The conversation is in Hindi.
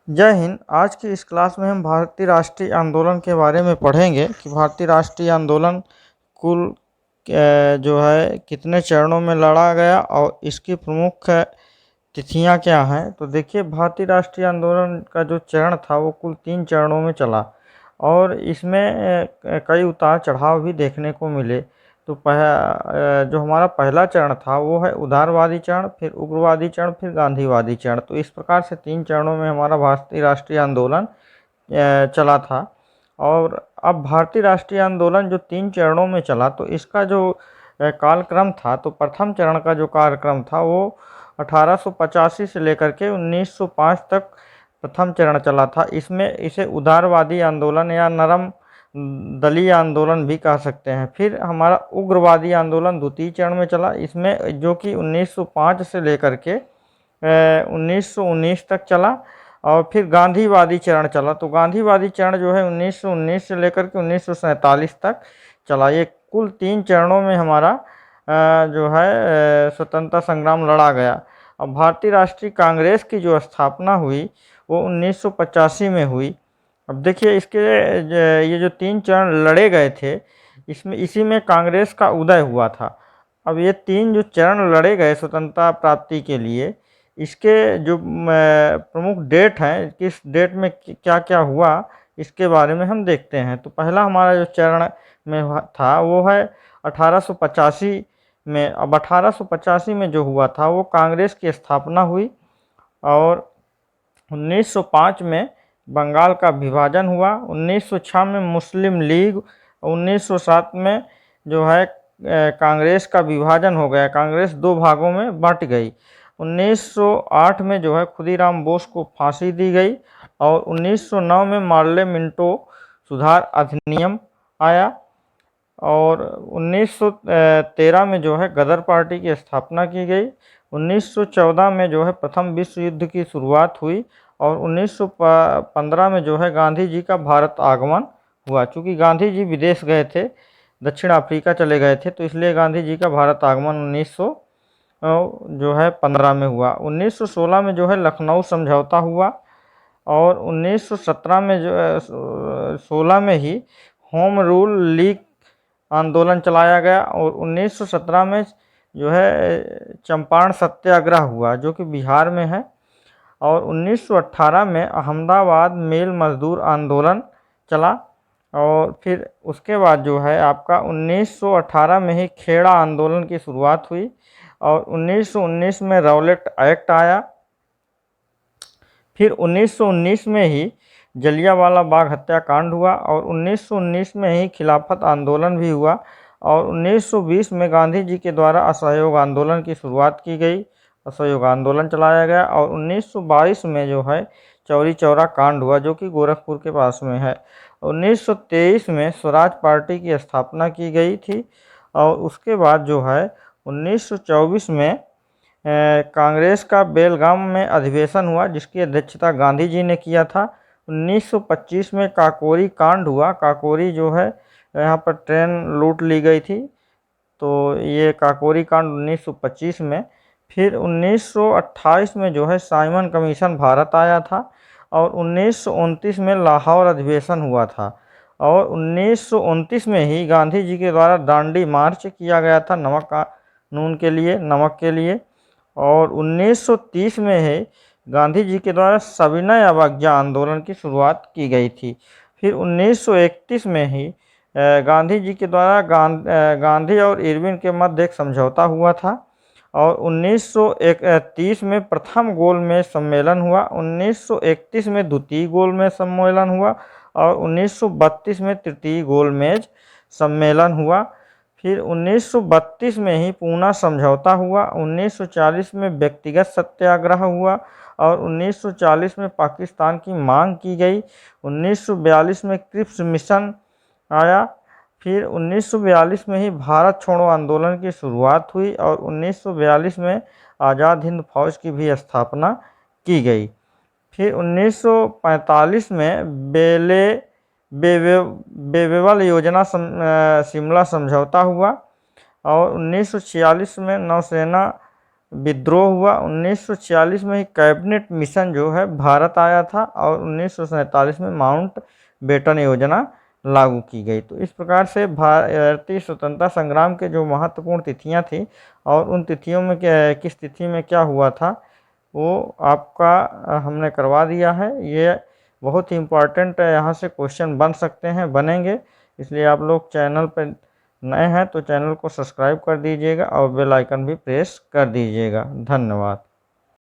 जय हिंद। आज की इस क्लास में हम भारतीय राष्ट्रीय आंदोलन के बारे में पढ़ेंगे कि भारतीय राष्ट्रीय आंदोलन कुल जो है कितने चरणों में लड़ा गया और इसकी प्रमुख तिथियां क्या हैं। तो देखिए, भारतीय राष्ट्रीय आंदोलन का जो चरण था वो कुल 3 चरणों में चला और इसमें कई उतार चढ़ाव भी देखने को मिले। तो जो हमारा पहला चरण था वो है उदारवादी चरण, फिर उग्रवादी चरण, फिर गांधीवादी चरण। तो इस प्रकार से 3 चरणों में हमारा भारतीय राष्ट्रीय आंदोलन चला था। और अब भारतीय राष्ट्रीय आंदोलन जो 3 चरणों में चला, तो इसका जो कालक्रम था, तो प्रथम चरण का जो कार्यक्रम था वो 1885 से लेकर के 1905 तक प्रथम चरण चला था। इसमें इसे उदारवादी आंदोलन या नरम दलीय आंदोलन भी कह सकते हैं। फिर हमारा उग्रवादी आंदोलन द्वितीय चरण में चला, इसमें जो कि 1905 से लेकर के 1919 तक चला। और फिर गांधीवादी चरण चला, तो गांधीवादी चरण जो है 1919 से लेकर के 1947 तक चला। ये कुल 3 चरणों में हमारा जो है स्वतंत्रता संग्राम लड़ा गया। अब भारतीय राष्ट्रीय कांग्रेस की जो स्थापना हुई वो 1985 में हुई। अब देखिए, ये जो 3 चरण लड़े गए थे, इसी में कांग्रेस का उदय हुआ था। अब ये 3 जो चरण लड़े गए स्वतंत्रता प्राप्ति के लिए, इसके जो प्रमुख डेट हैं, किस डेट में क्या क्या हुआ, इसके बारे में हम देखते हैं। तो पहला हमारा जो चरण में था वो है 1885 में। अब 1885 में जो हुआ था वो कांग्रेस की स्थापना हुई और 1905 में बंगाल का विभाजन हुआ, 1906 में मुस्लिम लीग, 1907 में जो है कांग्रेस का विभाजन हो गया, कांग्रेस 2 भागों में बंट गई। 1908 में जो है खुदीराम बोस को फांसी दी गई और 1909 में मार्ले मिंटो सुधार अधिनियम आया और 1913 में जो है गदर पार्टी की स्थापना की गई। 1914 में जो है प्रथम विश्व युद्ध की शुरुआत हुई और 1915 में जो है गांधी जी का भारत आगमन हुआ। चूँकि गांधी जी विदेश गए थे, दक्षिण अफ्रीका चले गए थे, तो इसलिए गांधी जी का भारत आगमन 1915 में हुआ। 1916 में जो है लखनऊ समझौता हुआ और 1917 में जो 16 में ही होम रूल लीग आंदोलन चलाया गया और 1917 में जो है चंपारण सत्याग्रह हुआ जो कि बिहार में है। और 1918 में अहमदाबाद मिल मजदूर आंदोलन चला और फिर उसके बाद जो है आपका 1918 में ही खेड़ा आंदोलन की शुरुआत हुई और 1919 में रौलेट एक्ट आया। फिर 1919 में ही जलियांवाला बाग हत्याकांड हुआ और 1919 में ही खिलाफत आंदोलन भी हुआ और 1920 में गांधी जी के द्वारा असहयोग आंदोलन की शुरुआत की गई, असहयोग आंदोलन चलाया गया और 1922 में जो है चौरी चौरा कांड हुआ जो कि गोरखपुर के पास में है। 1923 में स्वराज पार्टी की स्थापना की गई थी और उसके बाद जो है 1924 में कांग्रेस का बेलगाम में अधिवेशन हुआ जिसकी अध्यक्षता गांधी जी ने किया था। 1925 में काकोरी कांड हुआ, काकोरी जो है यहाँ पर ट्रेन लूट ली गई थी, तो ये काकोरी कांड 1925 में। फिर 1928 में जो है साइमन कमीशन भारत आया था और 1929 में लाहौर अधिवेशन हुआ था और 1929 में ही गांधी जी के द्वारा दांडी मार्च किया गया था नमक कानून के लिए, नमक के लिए। और 1930 में ही गांधी जी के द्वारा सविनय अवज्ञा आंदोलन की शुरुआत की गई थी। फिर 1931 में ही गांधी जी के द्वारा गांधी और इरविन के मध्य एक समझौता हुआ था और 1931 में प्रथम गोलमेज सम्मेलन हुआ, 1931 में द्वितीय गोलमेज सम्मेलन हुआ और 1932 में तृतीय गोलमेज सम्मेलन हुआ। फिर 1932 में ही पूना समझौता हुआ, 1940 में व्यक्तिगत सत्याग्रह हुआ और 1940 में पाकिस्तान की मांग की गई। 1942 में क्रिप्स मिशन आया। फिर 1942 में ही भारत छोड़ो आंदोलन की शुरुआत हुई और 1942 में आज़ाद हिंद फौज की भी स्थापना की गई। फिर 1945 में बेवेवल योजना शिमला समझौता हुआ और 1946 में नौसेना विद्रोह हुआ। 1946 में ही कैबिनेट मिशन जो है भारत आया था और 1947 में माउंट बेटन योजना लागू की गई। तो इस प्रकार से भारतीय स्वतंत्रता संग्राम के जो महत्वपूर्ण तिथियां थी और उन तिथियों में किस तिथि में क्या हुआ था वो आपका हमने करवा दिया है। ये बहुत ही इम्पोर्टेंट है, यहाँ से क्वेश्चन बन सकते हैं, बनेंगे। इसलिए आप लोग चैनल पर नए हैं तो चैनल को सब्सक्राइब कर दीजिएगा और बेल आइकन भी प्रेस कर दीजिएगा। धन्यवाद।